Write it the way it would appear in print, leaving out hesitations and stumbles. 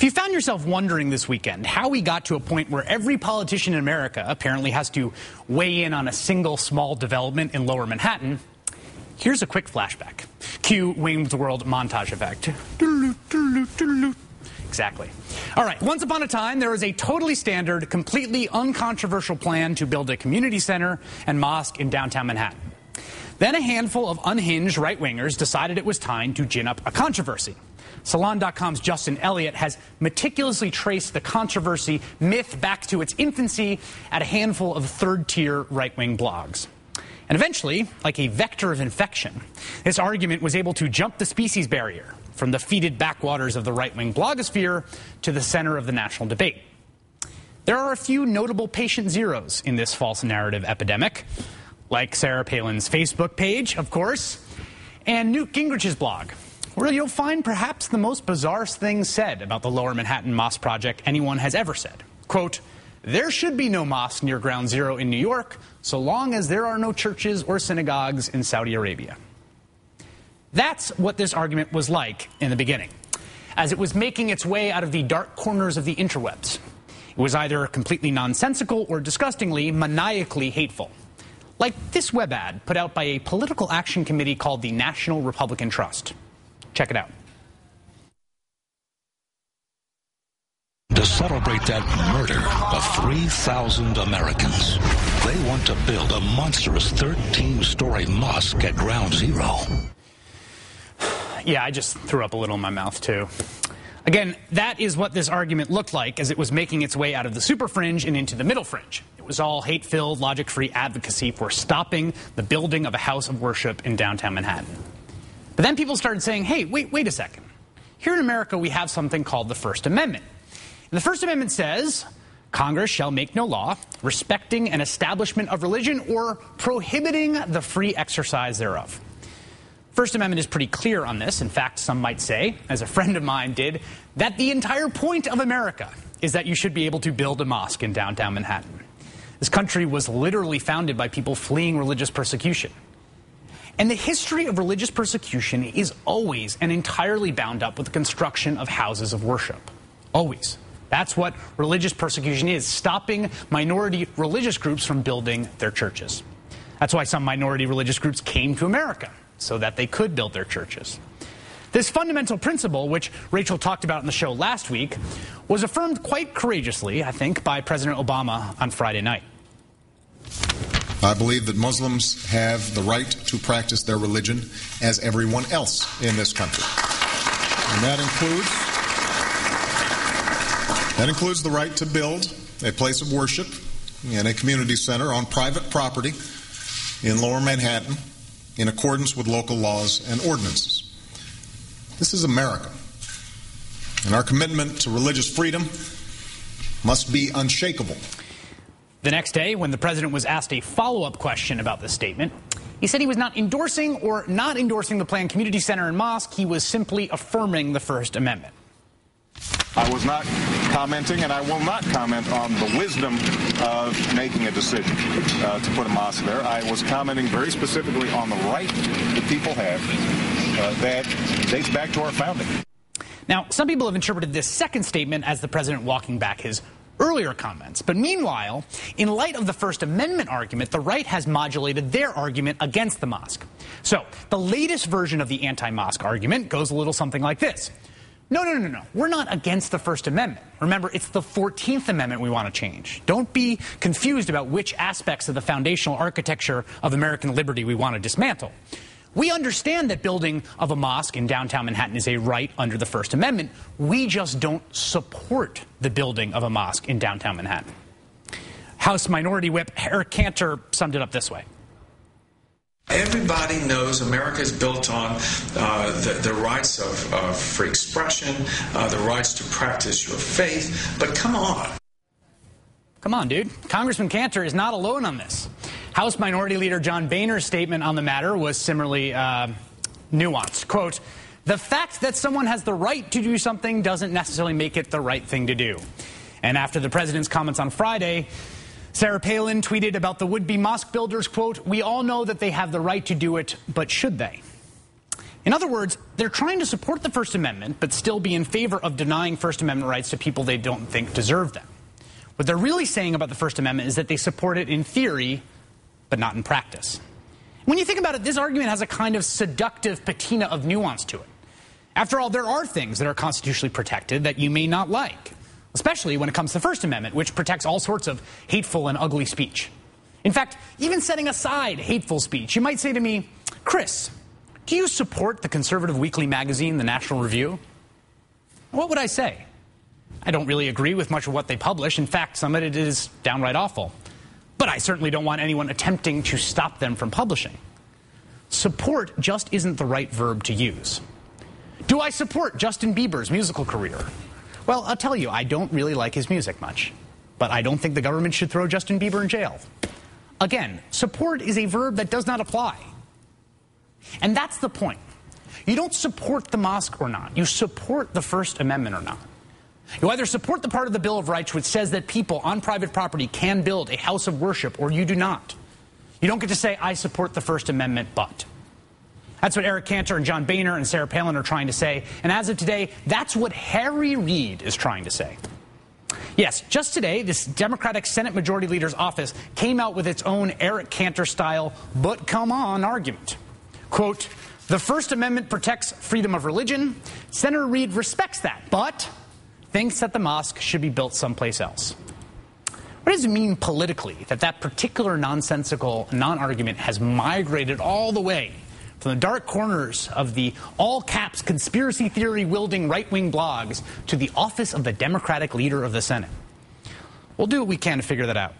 If you found yourself wondering this weekend how we got to a point where every politician in America apparently has to weigh in on a single small development in Lower Manhattan, here's a quick flashback. Cue Wayne's World montage effect. Exactly. All right, once upon a time, there was a totally standard, completely uncontroversial plan to build a community center and mosque in downtown Manhattan. Then a handful of unhinged right-wingers decided it was time to gin up a controversy. Salon.com's Justin Elliott has meticulously traced the controversy myth back to its infancy at a handful of third-tier right-wing blogs. And eventually, like a vector of infection, this argument was able to jump the species barrier from the fetid backwaters of the right-wing blogosphere to the center of the national debate. There are a few notable patient zeros in this false narrative epidemic, like Sarah Palin's Facebook page, of course, and Newt Gingrich's blog, where you'll find perhaps the most bizarre thing said about the Lower Manhattan Mosque project anyone has ever said. Quote, "There should be no mosque near Ground Zero in New York, so long as there are no churches or synagogues in Saudi Arabia." That's what this argument was like in the beginning, as it was making its way out of the dark corners of the interwebs. It was either completely nonsensical or disgustingly, maniacally hateful. Like this web ad put out by a political action committee called the National Republican Trust. Check it out. To celebrate that murder of 3,000 Americans, they want to build a monstrous 13-story mosque at Ground Zero. Yeah, I just threw up a little in my mouth, too. Again, that is what this argument looked like as it was making its way out of the super fringe and into the middle fringe. It was all hate-filled, logic-free advocacy for stopping the building of a house of worship in downtown Manhattan. But then people started saying, hey, wait a second. Here in America, we have something called the First Amendment. And the First Amendment says, Congress shall make no law respecting an establishment of religion or prohibiting the free exercise thereof. First Amendment is pretty clear on this. In fact, some might say, as a friend of mine did, that the entire point of America is that you should be able to build a mosque in downtown Manhattan. This country was literally founded by people fleeing religious persecution. And the history of religious persecution is always and entirely bound up with the construction of houses of worship. Always. That's what religious persecution is, stopping minority religious groups from building their churches. That's why some minority religious groups came to America, so that they could build their churches. This fundamental principle, which Rachel talked about in the show last week, was affirmed quite courageously, I think, by President Obama on Friday night. I believe that Muslims have the right to practice their religion as everyone else in this country. And that includes the right to build a place of worship and a community center on private property in Lower Manhattan in accordance with local laws and ordinances. This is America, and our commitment to religious freedom must be unshakable. The next day, when the president was asked a follow-up question about this statement, he said he was not endorsing or not endorsing the planned community center and mosque. He was simply affirming the First Amendment. I was not commenting, and I will not comment on the wisdom of making a decision to put a mosque there. I was commenting very specifically on the right that people have that dates back to our founding. Now, some people have interpreted this second statement as the president walking back his earlier comments. But meanwhile, in light of the First Amendment argument, the right has modulated their argument against the mosque. So the latest version of the anti-mosque argument goes a little something like this. No. We're not against the First Amendment. Remember, it's the 14th Amendment we want to change. Don't be confused about which aspects of the foundational architecture of American liberty we want to dismantle. We understand that building of a mosque in downtown Manhattan is a right under the First Amendment. We just don't support the building of a mosque in downtown Manhattan. House Minority Whip Eric Cantor summed it up this way. Everybody knows America is built on the rights of free expression, the rights to practice your faith. But come on. Come on, dude. Congressman Cantor is not alone on this. House Minority Leader John Boehner's statement on the matter was similarly nuanced. Quote, "The fact that someone has the right to do something doesn't necessarily make it the right thing to do." And after the president's comments on Friday, Sarah Palin tweeted about the would-be mosque builders, quote, "We all know that they have the right to do it, but should they?" In other words, they're trying to support the First Amendment, but still be in favor of denying First Amendment rights to people they don't think deserve them. What they're really saying about the First Amendment is that they support it in theory, but not in practice. When you think about it, this argument has a kind of seductive patina of nuance to it. After all, there are things that are constitutionally protected that you may not like, especially when it comes to the First Amendment, which protects all sorts of hateful and ugly speech. In fact, even setting aside hateful speech, you might say to me, Chris, do you support the conservative weekly magazine, The National Review? What would I say? I don't really agree with much of what they publish. In fact, some of it is downright awful. But I certainly don't want anyone attempting to stop them from publishing. Support just isn't the right verb to use. Do I support Justin Bieber's musical career? Well, I'll tell you, I don't really like his music much. But I don't think the government should throw Justin Bieber in jail. Again, support is a verb that does not apply. And that's the point. You don't support the mosque or not. You support the First Amendment or not. You either support the part of the Bill of Rights which says that people on private property can build a house of worship, or you do not. You don't get to say, I support the First Amendment, but. That's what Eric Cantor and John Boehner and Sarah Palin are trying to say. And as of today, that's what Harry Reid is trying to say. Yes, just today, this Democratic Senate Majority Leader's office came out with its own Eric Cantor-style, but come on argument. Quote, the First Amendment protects freedom of religion. Senator Reid respects that, but thinks that the mosque should be built someplace else. What does it mean politically that that particular nonsensical non-argument has migrated all the way from the dark corners of the all-caps conspiracy theory-wielding right-wing blogs to the office of the Democratic leader of the Senate? We'll do what we can to figure that out.